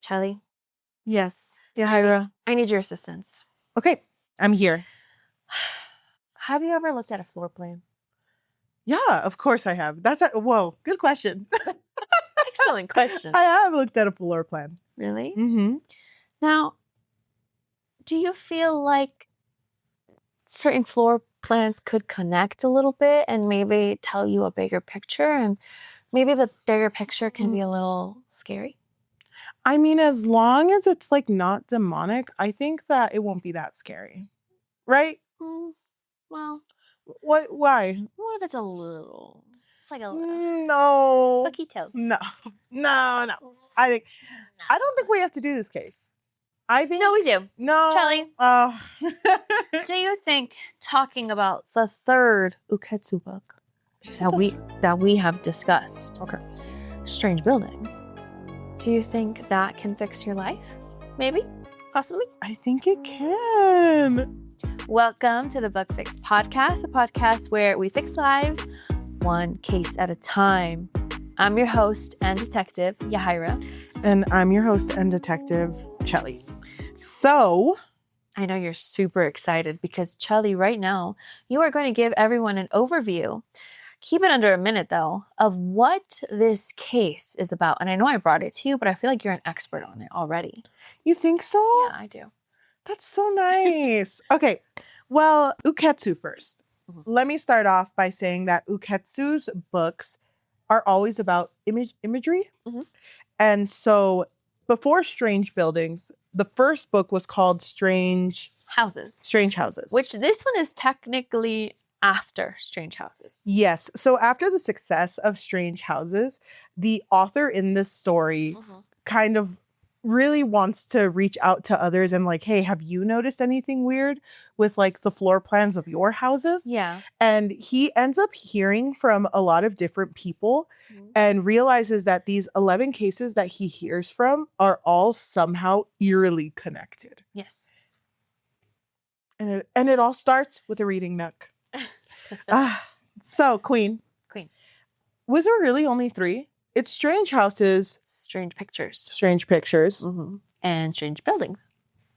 Cheli, Yes. Yajaira. I need your assistance. Okay. I'm here. Have you ever looked at a floor plan? Yeah, of course I have. Whoa, good question. Excellent question. I have looked at a floor plan. Really? Mm-hmm. Now, do you feel like certain floor plans could connect a little bit and maybe tell you a bigger picture? And maybe the bigger picture can be a little scary? I mean, as long as it's like not demonic, I think that it won't be that scary. Right? Well, Why? what if it's a little, just like a No. poquito? No. I don't think we have to do this case. I think No, we do. No. Cheli. Do you think talking about the third Uketsu book that we have discussed, Okay, Strange Buildings, do you think that can fix your life? Maybe? Possibly? I think it can. Welcome to the Book Fix Podcast, a podcast where we fix lives one case at a time. I'm your host and detective, Yajaira. And I'm your host and detective, Cheli. So, I know you're super excited because, Cheli, right now, you are going to give everyone an overview. Keep it under a minute, though, of what this case is about. And I know I brought it to you, but I feel like you're an expert on it already. You think so? Yeah, I do. That's so nice. Okay, well, Uketsu first. Mm-hmm. Let me start off by saying that Uketsu's books are always about imagery. Mm-hmm. And so before Strange Buildings, the first book was called Strange Houses. Which this one is technically after Strange Houses. Yes. So after the success of Strange Houses, the author in this story kind of really wants to reach out to others and like, hey, have you noticed anything weird with like the floor plans of your houses? Yeah. And he ends up hearing from a lot of different people and realizes that these 11 cases that he hears from are all somehow eerily connected. Yes. And it all starts with a reading nook. So, Queen. Was there really only 3? It's Strange Houses, Strange Pictures, and Strange Buildings.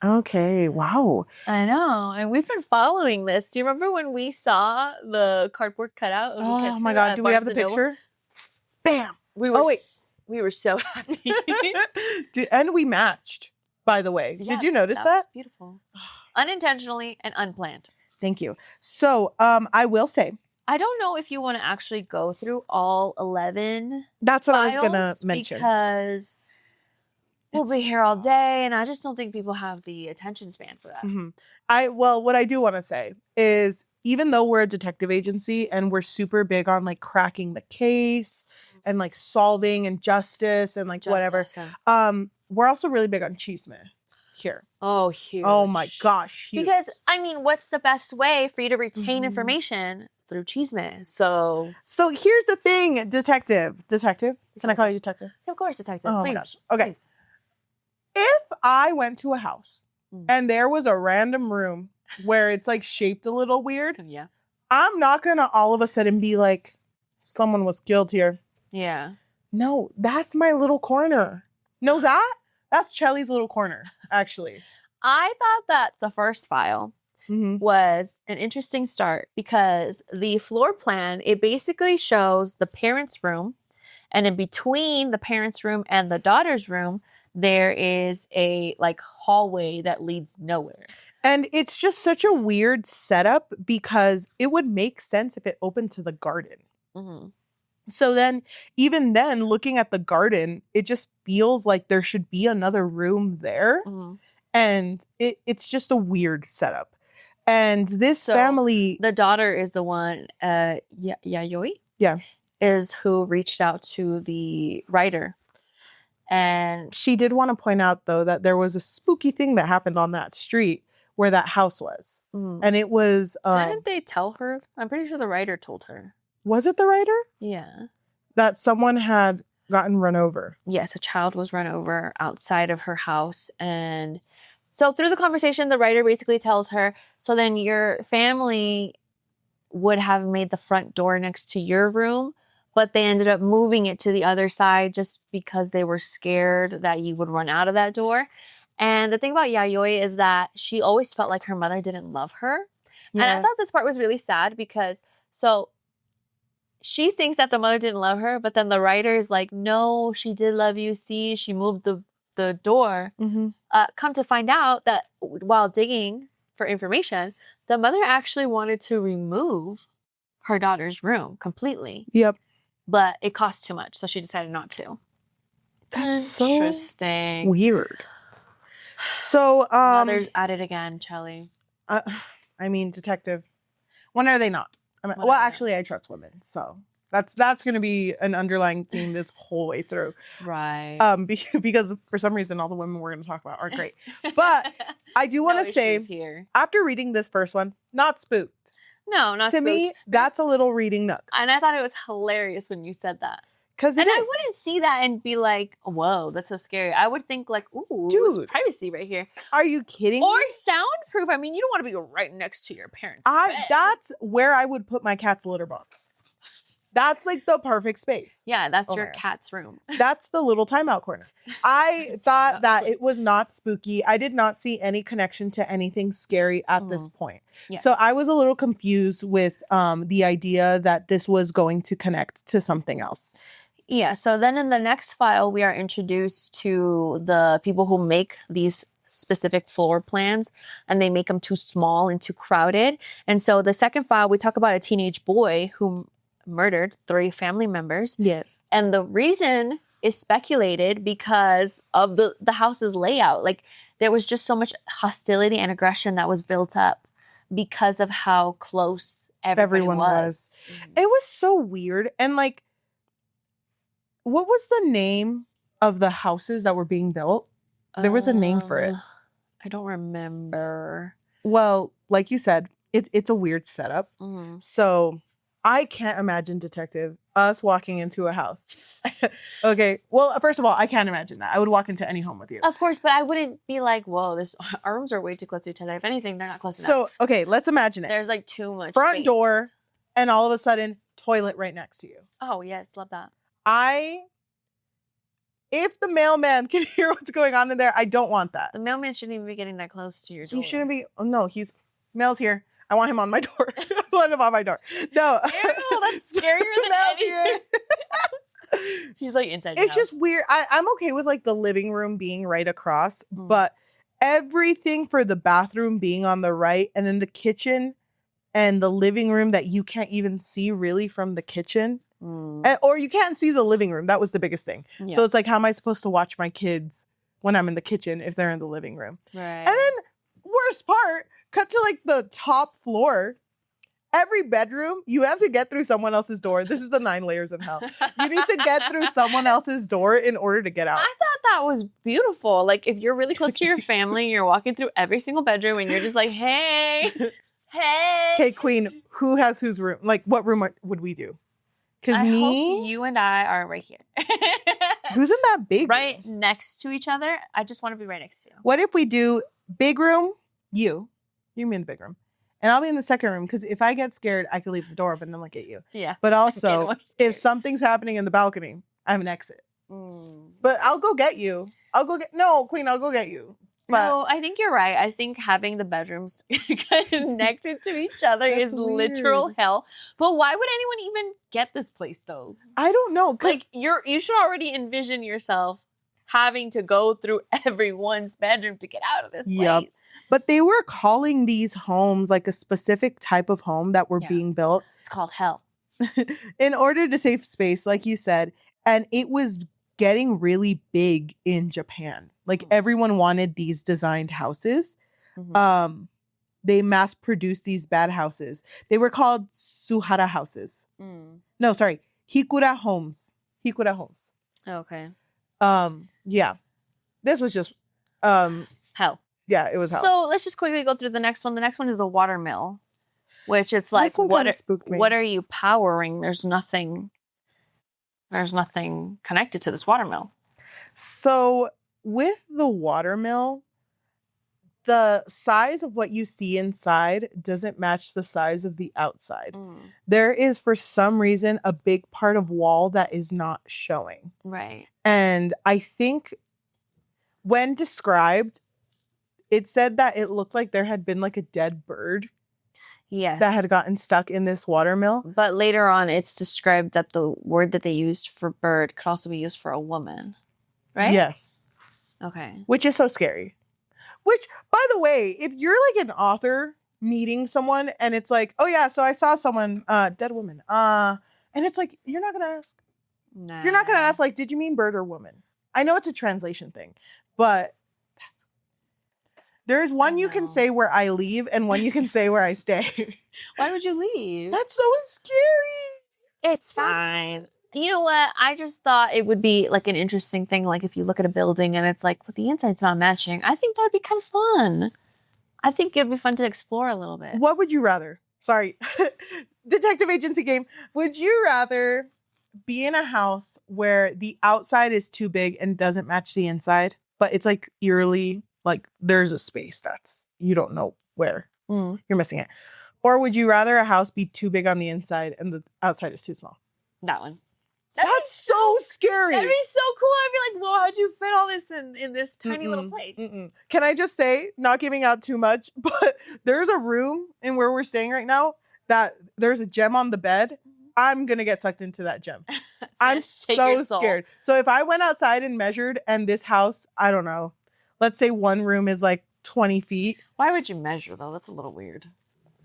Okay, wow. I know, and we've been following this. Do you remember when we saw the cardboard cutout of Uketsu? Oh my God, do we have the picture? Bam! We were so happy. And we matched, by the way. Yeah, did you notice that? That was beautiful. Unintentionally and unplanned. Thank you. So, I will say, I don't know if you want to actually go through all 11. That's what I was going to mention. Because we'll be here all day, and I just don't think people have the attention span for that. Mm-hmm. What I do want to say is, even though we're a detective agency and we're super big on like cracking the case and like solving and justice and like whatever, we're also really big on chisme here. Oh, huge. Oh my gosh. Huge. Because, I mean, what's the best way for you to retain information? Through chisme. So here's the thing, detective. Can I call you detective? Of course, detective. Oh, please. Okay. Please. If I went to a house and there was a random room where it's like shaped a little weird, yeah, I'm not gonna all of a sudden be like, someone was killed here. Yeah. No, that's my little corner. No, that's Cheli's little corner, actually. I thought that the first file was an interesting start because the floor plan, it basically shows the parents' room, and in between the parents' room and the daughter's room, there is a like hallway that leads nowhere. And it's just such a weird setup because it would make sense if it opened to the garden. So then, even then, looking at the garden, it just feels like there should be another room there. And it's just a weird setup. And this family... The daughter is the one, Yayoi? Yeah. Is who reached out to the writer. And she did want to point out, though, that there was a spooky thing that happened on that street where that house was. And it was... Didn't they tell her? I'm pretty sure the writer told her. Was it the writer? Yeah. That someone had gotten run over. Yes, a child was run over outside of her house. And so through the conversation, the writer basically tells her, so then your family would have made the front door next to your room, but they ended up moving it to the other side just because they were scared that you would run out of that door. And the thing about Yayoi is that she always felt like her mother didn't love her. Yeah. And I thought this part was really sad because she thinks that the mother didn't love her, but then the writer is like, no, she did love you. See, she moved the door. Mm-hmm. Come to find out that while digging for information, the mother actually wanted to remove her daughter's room completely. Yep. But it cost too much, so she decided not to. That's interesting. So weird. So, mother's at it again, Cheli. I mean, detective. When are they not? Well, actually, I trust women, so that's going to be an underlying theme this whole way through, right? Because for some reason, all the women we're going to talk about aren't great. But I do want to say, here. After reading this first one, not spooked. No, not to spooked. Me. That's a little reading nook, and I thought it was hilarious when you said that. I wouldn't see that and be like, whoa, that's so scary. I would think like, ooh, dude, privacy right here. Are you kidding or me? Soundproof. I mean, you don't want to be right next to your parents' bed. That's where I would put my cat's litter box. That's like the perfect space. Yeah, that's your cat's room. That's the little timeout corner. I thought that it was not spooky. I did not see any connection to anything scary at this point. Yeah. So I was a little confused with the idea that this was going to connect to something else. Yeah, so then in the next file, we are introduced to the people who make these specific floor plans, and they make them too small and too crowded. And so the second file, we talk about a teenage boy who murdered 3 family members. Yes. And the reason is speculated because of the house's layout. Like, there was just so much hostility and aggression that was built up because of how close everyone was. It was so weird. And like, what was the name of the houses that were being built? There was a name for it. I don't remember. Well, like you said, it's a weird setup. Mm-hmm. So I can't imagine, detective, us walking into a house. Okay. Well, first of all, I can't imagine that. I would walk into any home with you. Of course, but I wouldn't be like, whoa, our rooms are way too close to each other. If anything, they're not close enough. So, okay, let's imagine it. There's like too much front space. Door, and all of a sudden, toilet right next to you. Oh, yes. Love that. If the mailman can hear what's going on in there, I don't want that. The mailman shouldn't even be getting that close to your door. He shouldn't be. Oh, no, mail's here. I want him on my door. I want him on my door. No. Ew, that's scarier than anything. He's like inside your house. It's just weird. I'm okay with like the living room being right across, but everything for the bathroom being on the right, and then the kitchen and the living room that you can't even see really from the kitchen. Or you can't see the living room. That was the biggest thing. Yeah. So it's like, how am I supposed to watch my kids when I'm in the kitchen if they're in the living room? Right. And then, worst part, cut to like the top floor. Every bedroom, you have to get through someone else's door. This is the 9 layers of hell. You need to get through someone else's door in order to get out. I thought that was beautiful. Like, if you're really close to your family, you're walking through every single bedroom and you're just like, hey. Okay, Queen, who has whose room? Like, what room would we do? Because hope you and I are right here. Who's in that big room? Right next to each other. I just want to be right next to you. What if we do big room, you be in the big room, and I'll be in the second room, because if I get scared, I can leave the door open and then look at you. Yeah. But also, if something's happening in the balcony, I have an exit. But I'll go get you. Queen, I'll go get you. But no, I think you're right. I think having the bedrooms connected to each other is literal hell. But why would anyone even get this place, though? I don't know. Like, you should already envision yourself having to go through everyone's bedroom to get out of this place. Yep. But they were calling these homes like a specific type of home that were being built. It's called hell. In order to save space, like you said. And it was getting really big in Japan. Like, everyone wanted these designed houses. Mm-hmm. They mass produced these bad houses. They were called Suhara houses. No, sorry. Hikura homes. Okay. Yeah. This was just hell. Yeah, it was hell. So let's just quickly go through the next one. The next one is a watermill, which it's like, what are you powering? There's nothing connected to this watermill. So with the watermill, the size of what you see inside doesn't match the size of the outside. There is, for some reason, a big part of wall that is not showing. Right. And I think when described, it said that it looked like there had been like a dead bird. Yes. That had gotten stuck in this watermill. But later on, it's described that the word that they used for bird could also be used for a woman. Right? Yes. Okay. Which is so scary. Which, by the way, if you're like an author meeting someone and it's like, oh yeah, so I saw someone, dead woman. And it's like, you're not going to ask. Nah. You're not going to ask, like, did you mean bird or woman? I know it's a translation thing, but there's one you can say where I leave and one you can say where I stay. Why would you leave? That's so scary. It's fine. You know what? I just thought it would be like an interesting thing. Like if you look at a building and it's like, well, the inside's not matching. I think that would be kind of fun. I think it'd be fun to explore a little bit. What would you rather? Sorry. Detective agency game. Would you rather be in a house where the outside is too big and doesn't match the inside, but it's like eerily, like there's a space that's, you don't know where. You're missing it. Or would you rather a house be too big on the inside and the outside is too small? That one. That's so scary. That'd be so cool. I'd be like, well, how'd you fit all this in this tiny little place? Can I just say, not giving out too much, but there's a room in where we're staying right now that there's a gem on the bed. I'm going to get sucked into that gem. I'm so scared. So if I went outside and measured and this house, I don't know, let's say one room is like 20 feet. Why would you measure though? That's a little weird.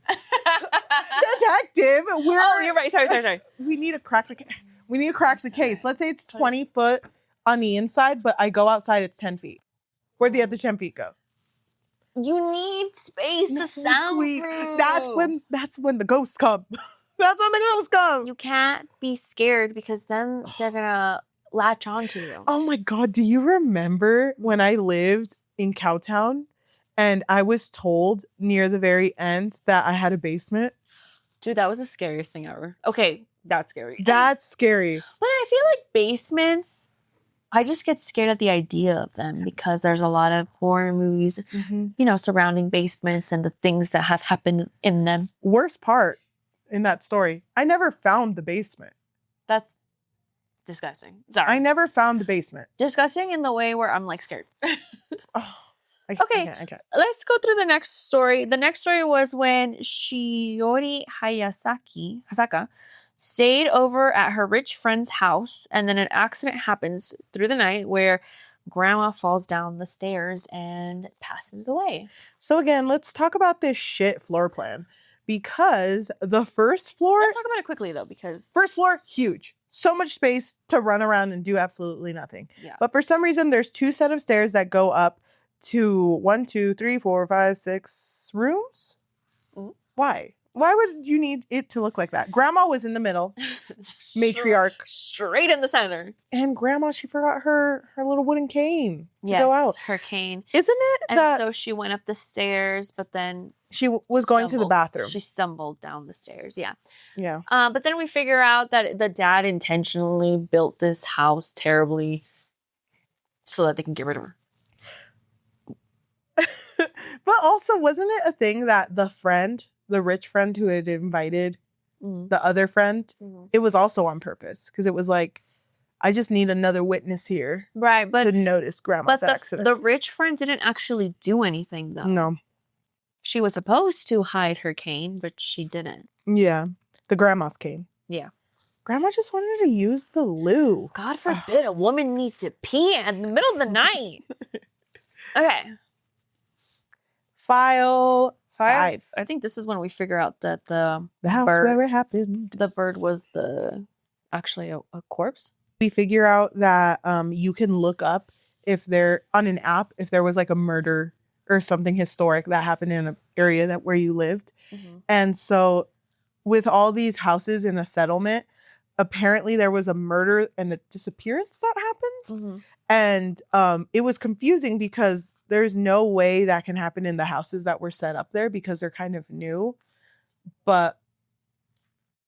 Detective. Oh, you're right. Sorry. We need to crack the case. Let's say it's 20 foot on the inside, but I go outside, it's 10 feet. Where'd the other 10 feet go? You need space to soundproof. That's when the ghosts come. That's when the ghosts come. You can't be scared because then they're gonna latch onto you. Oh my God. Do you remember when I lived in Cowtown and I was told near the very end that I had a basement? Dude, that was the scariest thing ever. Okay, that's scary. That's scary. But I feel like basements, I just get scared at the idea of them because there's a lot of horror movies, surrounding basements and the things that have happened in them. Worst part in that story, I never found the basement. That's disgusting. Sorry. I never found the basement. Disgusting in the way where I'm like scared. Okay, I can't. Let's go through the next story. The next story was when Shiori Hasaka stayed over at her rich friend's house, and then an accident happens through the night where grandma falls down the stairs and passes away. So again, let's talk about this shit floor plan, because the first floor... Let's talk about it quickly, though, because... First floor, huge. So much space to run around and do absolutely nothing. Yeah. But for some reason, there's 2 sets of stairs that go up to 1, 2, 3, 4, 5, 6 rooms. Why? Why would you need it to look like that? Grandma was in the middle. Matriarch. Straight in the center. And grandma, she forgot her little wooden cane to go out. Her cane. Isn't it and so she went up the stairs, but then she was going to the bathroom. She stumbled down the stairs. Yeah. Yeah. But then we figure out that the dad intentionally built this house terribly so that they can get rid of her. But also, wasn't it a thing that the rich friend who had invited the other friend, it was also on purpose? Because it was like, I just need another witness here. Right, but to notice grandma's accident. The rich friend didn't actually do anything, though. No. She was supposed to hide her cane, but she didn't. Yeah. The grandma's cane. Yeah. Grandma just wanted to use the loo. God forbid a woman needs to pee in the middle of the night. Okay. File 5. I think this is when we figure out that the house bird, where it happened. The bird was actually a corpse. We figure out that you can look up if there on an app if there was like a murder or something historic that happened in an area where you lived. And so with all these houses in a settlement, apparently there was a murder and a disappearance that happened. And it was confusing because there's no way that can happen in the houses that were set up there because they're kind of new. But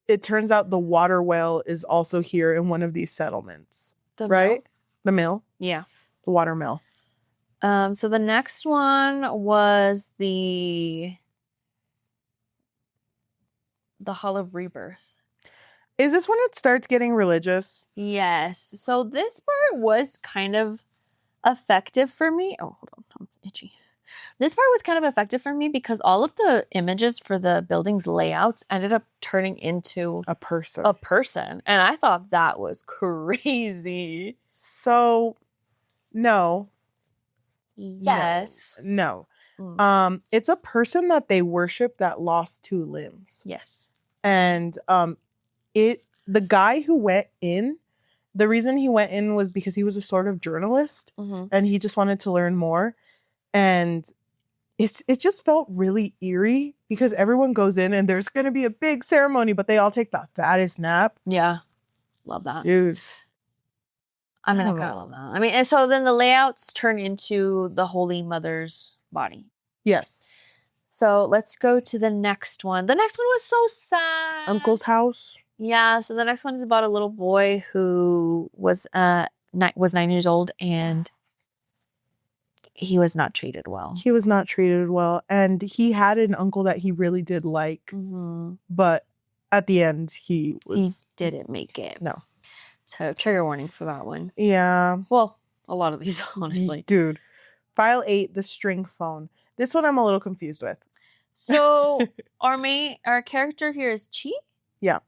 it turns out the water well is also here in one of these settlements. The right? mill? The mill? Yeah. The water mill. So the next one was the Hall of Rebirth. Is this when it starts getting religious? Yes. So this part was kind of effective for me. Oh, hold on. I'm itchy. This part was kind of effective for me because all of the images for the building's layouts ended up turning into A person. And I thought that was crazy. So, no. Yes. No. It's a person that they worship that lost 2 limbs. Yes. And the guy who went in, the reason he went in was because he was a sort of journalist and he just wanted to learn more. And it just felt really eerie because everyone goes in and there's going to be a big ceremony, but they all take the fattest nap. Yeah. Love that. Dude. I mean, I kind of love that. I mean, and so then the layouts turn into the Holy Mother's body. Yes. So let's go to the next one. The next one was so sad. Uncle's house. Yeah. So the next one is about a little boy who was 9 years old and he was not treated well. He was not treated well. And he had an uncle that he really did like. But at the end, he didn't make it. No. So trigger warning for that one. Yeah. Well, a lot of these, honestly. Dude. File 8, the string phone. This one I'm a little confused with. So our character here is Chi? Yeah.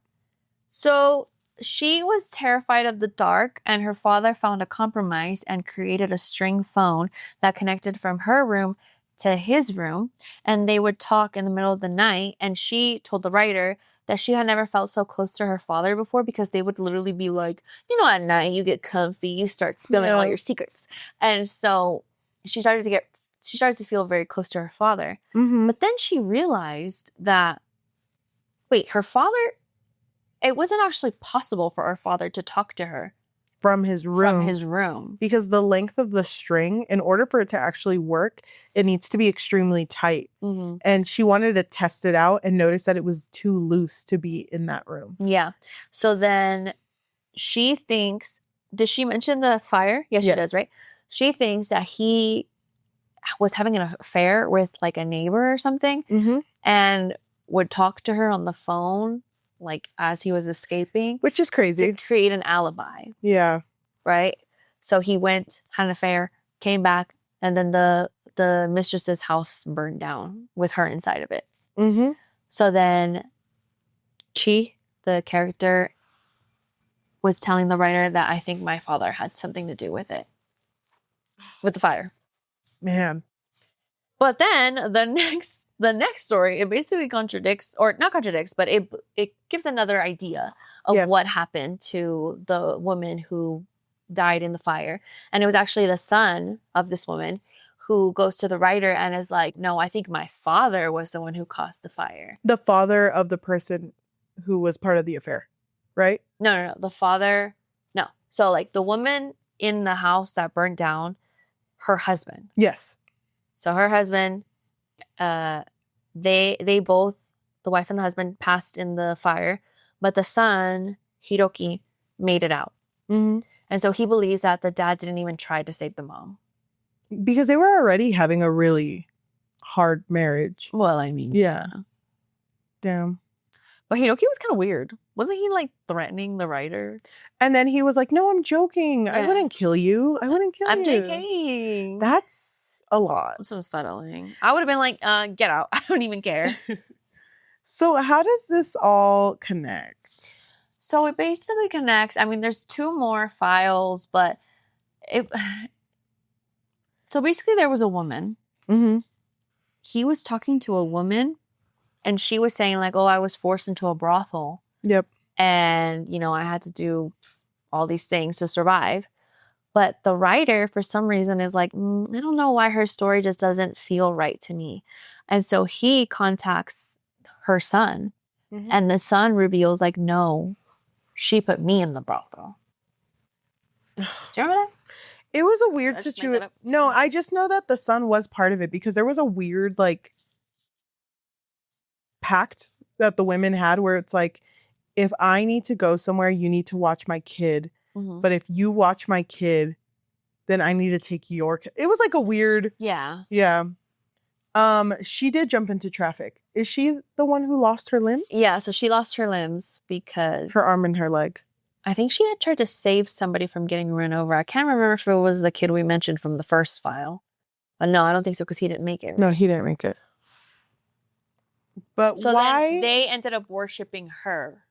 So she was terrified of the dark, and her father found a compromise and created a string phone that connected from her room to his room, and they would talk in the middle of the night. And she told the writer that she had never felt so close to her father before because they would literally be like, at night you get comfy, you start spilling all your secrets. And so she started to feel very close to her father. But then she realized that, wait, her father, it wasn't actually possible for her father to talk to her from his room. Because the length of the string, in order for it to actually work, it needs to be extremely tight. And she wanted to test it out and noticed that it was too loose to be in that room. Yeah. So then she thinks, did she mention the fire? Yes, she does, right? She thinks that he was having an affair with like a neighbor or something and would talk to her on the phone like as he was escaping, which is crazy, to create an alibi. Yeah. Right? So he went, had an affair, came back, and then the mistress's house burned down with her inside of it. So then Chi, the character, was telling the writer that I think my father had something to do with it. With the fire. Man. But then the next story, it basically contradicts, or not contradicts, but it gives another idea of what happened to the woman who died in the fire. And it was actually the son of this woman who goes to the writer and is like, no, I think my father was the one who caused the fire. The father of the person who was part of the affair, right? No. The father, no. So like the woman in the house that burned down, her husband. Yes. So her husband, they both, the wife and the husband, passed in the fire, but the son, Hiroki, made it out. And so he believes that the dad didn't even try to save the mom. Because they were already having a really hard marriage. Well, I mean, yeah. Damn. But Hiroki was kind of weird. Wasn't he like threatening the writer? And then he was like, no, I'm joking. I wouldn't kill you. I wouldn't kill you. I'm JKing. That's a lot. That's unsettling. I would have been like, get out. I don't even care. So how does this all connect? So it basically connects. I mean, there's 2 more files, but so basically there was a woman. He was talking to a woman and she was saying like, oh, I was forced into a brothel. Yep. And, I had to do all these things to survive. But the writer, for some reason, is like, I don't know why her story just doesn't feel right to me. And so he contacts her son. And the son reveals like, no, she put me in the brothel. Do you remember that? It was a weird situation. No, I just know that the son was part of it because there was a weird like pact that the women had where it's like, if I need to go somewhere, you need to watch my kid. But if you watch my kid, then I need to take your It was like a weird. Yeah. Yeah. She did jump into traffic. Is she the one who lost her limb? Yeah, so she lost her limbs because Her arm and her leg. I think she had tried to save somebody from getting run over. I can't remember if it was the kid we mentioned from the first file. But no, I don't think so because he didn't make it. Right? No, he didn't make it. But so why? Then they ended up worshiping her.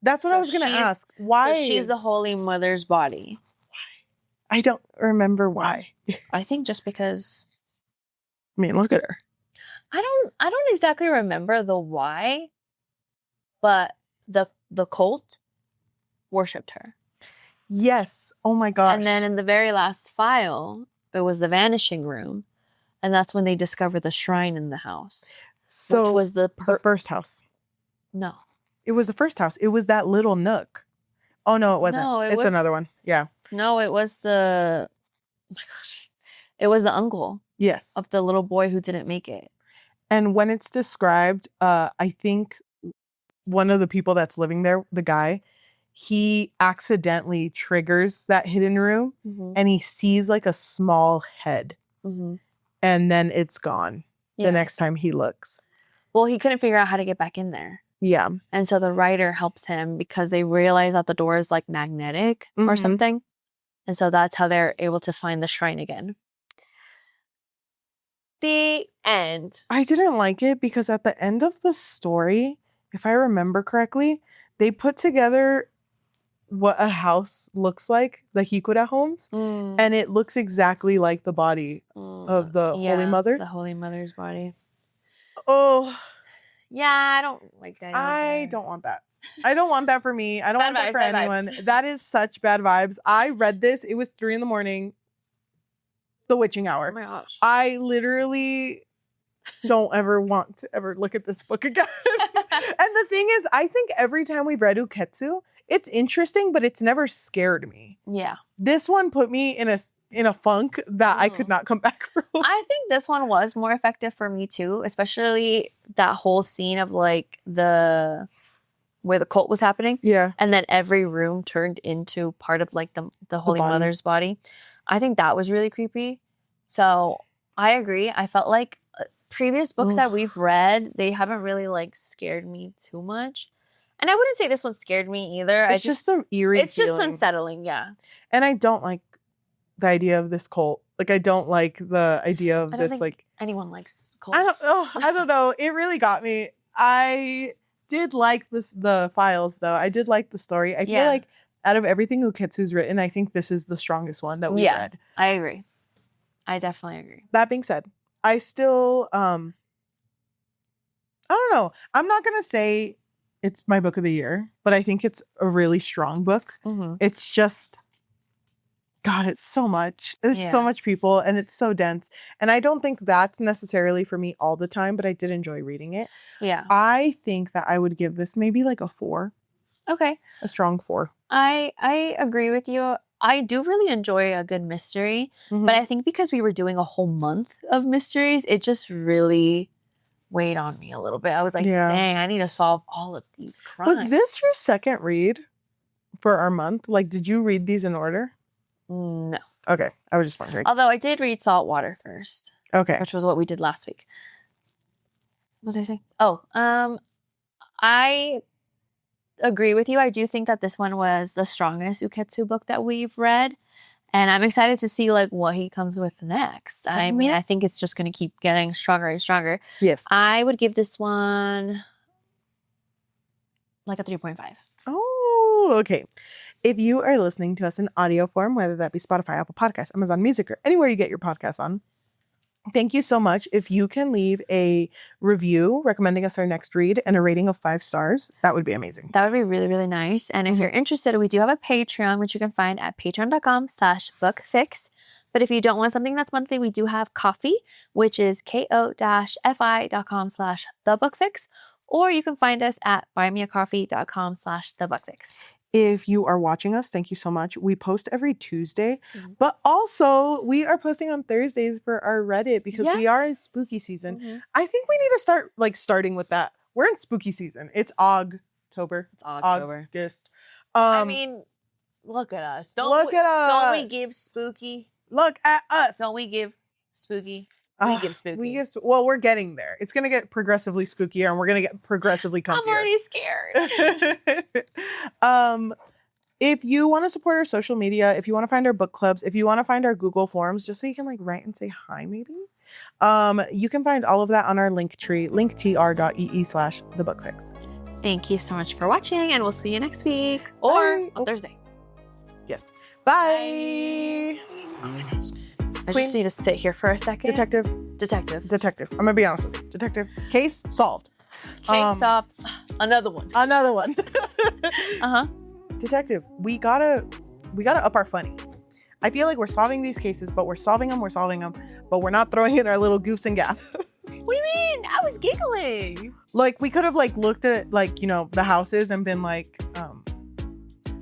That's what I was going to ask. Why? So she's the Holy Mother's body. Why? I don't remember why. I think just because. I mean, look at her. I don't exactly remember the why, but the cult worshipped her. Yes. Oh my gosh. And then in the very last file, it was the vanishing room, and that's when they discovered the shrine in the house. So which was the first house. No. It was the first house. It was that little nook. Oh no, it wasn't. No, it's another one. Yeah. No, it was the. Oh my gosh. It was the uncle. Yes. Of the little boy who didn't make it. And when it's described, I think one of the people that's living there, the guy, he accidentally triggers that hidden room and he sees like a small head. And then it's gone the next time he looks. Well, he couldn't figure out how to get back in there. Yeah. And so the writer helps him because they realize that the door is like magnetic or something. And so that's how they're able to find the shrine again. The end. I didn't like it because at the end of the story, if I remember correctly, they put together what a house looks like, the Hikuda homes, and it looks exactly like the body of the Holy Mother. The Holy Mother's body. Oh. Yeah, I don't like that. I don't want that. I don't want that for me. I don't want that for anyone. Vibes. That is such bad vibes. I read this. It was 3 a.m. The witching hour. Oh my gosh. I literally don't ever want to ever look at this book again. And the thing is, I think every time we've read Uketsu, it's interesting, but it's never scared me. Yeah. This one put me in a funk that I could not come back from. I think this one was more effective for me too, especially that whole scene of like where the cult was happening. Yeah. And then every room turned into part of like the Holy Mother's body. I think that was really creepy. So I agree. I felt like previous books that we've read, they haven't really like scared me too much. And I wouldn't say this one scared me either. It's just an eerie It's just unsettling, yeah. And I don't like the idea of this cult. Like, I don't like the idea of this, like... anyone likes cults. I don't know. It really got me. I did like the files, though. I did like the story. I feel like out of everything Uketsu's written, I think this is the strongest one that we've read. I agree. I definitely agree. That being said, I still... I don't know. I'm not going to say it's my book of the year, but I think it's a really strong book. It's just... God, it's so much. There's so much people and it's so dense. And I don't think that's necessarily for me all the time, but I did enjoy reading it. Yeah. I think that I would give this maybe like a 4. Okay. A strong 4. I agree with you. I do really enjoy a good mystery, but I think because we were doing a whole month of mysteries, it just really weighed on me a little bit. I was like, dang, I need to solve all of these crimes. Was this your second read for our month? Like, did you read these in order? No. Okay. I was just wondering. Although I did read Saltwater first. Okay. Which was what we did last week. What was I saying? Oh, I agree with you. I do think that this one was the strongest Uketsu book that we've read. And I'm excited to see like what he comes with next. I mean, I think it's just going to keep getting stronger and stronger. Yes. I would give this one like a 3.5. Oh, okay. If you are listening to us in audio form, whether that be Spotify, Apple Podcasts, Amazon Music, or anywhere you get your podcasts on, thank you so much. If you can leave a review recommending us our next read and a rating of 5 stars, that would be amazing. That would be really, really nice. And if you're interested, we do have a Patreon, which you can find at patreon.com/bookfix. But if you don't want something that's monthly, we do have Ko-fi, which is ko-fi.com/thebookfix. Or you can find us at buymeacoffee.com/thebookfix. If you are watching us, thank you so much. We post every Tuesday, but also we are posting on Thursdays for our Reddit because we are in spooky season. I think we need to start starting with that. We're in spooky season. It's October. It's October. August. I mean, look at us. Don't we give spooky? Look at us. Don't we give spooky? We give spooky. Well, we're getting there. It's gonna get progressively spookier, and we're gonna get progressively comfier. I'm already scared. If you want to support our social media, if you want to find our book clubs, if you want to find our Google forums, just so you can like write and say hi, maybe. You can find all of that on our link tree, linktr.ee/thebookfix. Thank you so much for watching, and we'll see you next week or on Thursday. Yes. Bye. I just need to sit here for a second. Detective. I'm gonna be honest with you. Detective. Case solved. Case solved. Another one. Detective, we gotta up our funny. I feel like we're solving these cases, but we're solving them, but we're not throwing in our little goofs and gaff. What do you mean? I was giggling. Like, we could have like looked at like, you know, the houses and been like,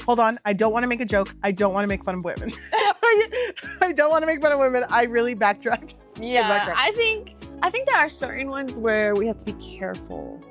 hold on, I don't want to make a joke. I don't want to make fun of women. I don't want to make fun of women. I really backtracked. Yeah, I think there are certain ones where we have to be careful.